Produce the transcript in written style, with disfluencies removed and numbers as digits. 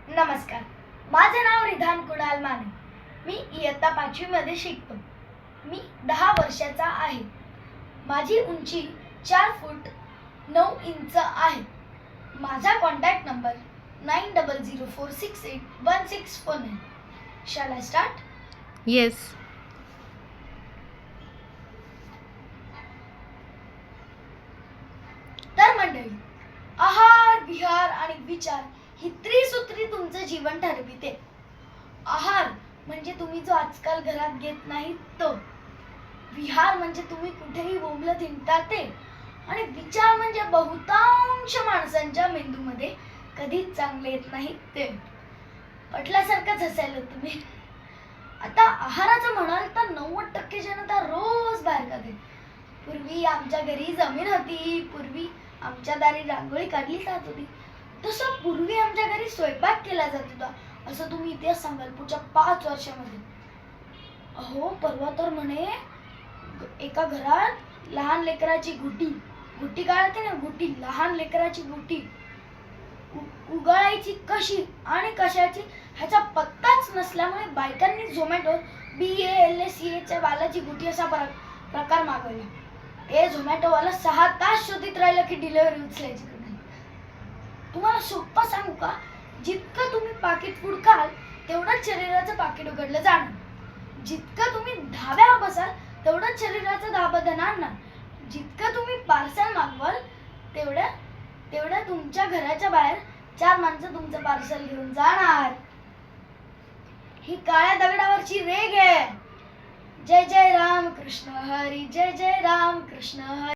नमस्कार. माझे नाव रिधान कुणाल माने. मी इयत्ता 5वी मध्ये शिकतो. मी 10 वर्षाचा आहे. माझी उंची 4 फूट 9 इंच आहे. माझा contact number 9004681649. Shall I start? Yes. तर मंडळी, आहार, विहार आणि विचार ही त्रिसूत्री तुमचं जीवन ठरविते. आहार म्हणजे तुम्ही जो आजकाल घरात घेत नाही तो. विहार म्हणजे तुम्ही कुठेही बोंबलत हिंडता ते. आणि विचार म्हणजे बहुतांश माणसांच्या मेंदूमध्ये कधीच चांगले येत नाही ते. पटल्यासारखंच हसायला तुम्ही. आता आहाराचं म्हणाल तर 90% जनता रोज बाहेर खाते. पूर्वी आमच्या घरी जमीन होती, पूर्वी आमच्या दारी रांगोळी काढली जात होती, तसं पूर्वी आमच्या घरी स्वयंपाक केला जात होता असं तुम्ही इतिहास सांगाल पुढच्या 5 वर्षामध्ये. अहो, परवा तर म्हणे एका घरात लहान लेकराची गुटी काढते ना, लहान लेकराची गुटी उगाळायची कशी आणि कशाची ह्याचा पत्ताच नसल्यामुळे बायकांनी झोमॅटो BALACA वालाची गुटी असा प्रकार मागवला. ते झोमॅटोवाला 6 तास शोधित राहिला की डिलिव्हरी उचलायची कधी. तुम्हाला सोपं सांगू का, जितकं तुम्ही पाकिट फूड खाल तेवढंच शरीराचं पाकिट उघडलं जाणार. जितकं तुम्ही धाब्यावर बसाल तेवढंच शरीराचं धाबं धनार. जितकं तुम्ही पार्सल मागवाल तेवढं तुमच्या घराच्या बाहेर 4 माणसं तुमचं पार्सल घेऊन जाणार. ही काळ्या दगडावरची रेघ आहे. जय जय राम कृष्ण हरी, जय जय राम कृष्ण हरी.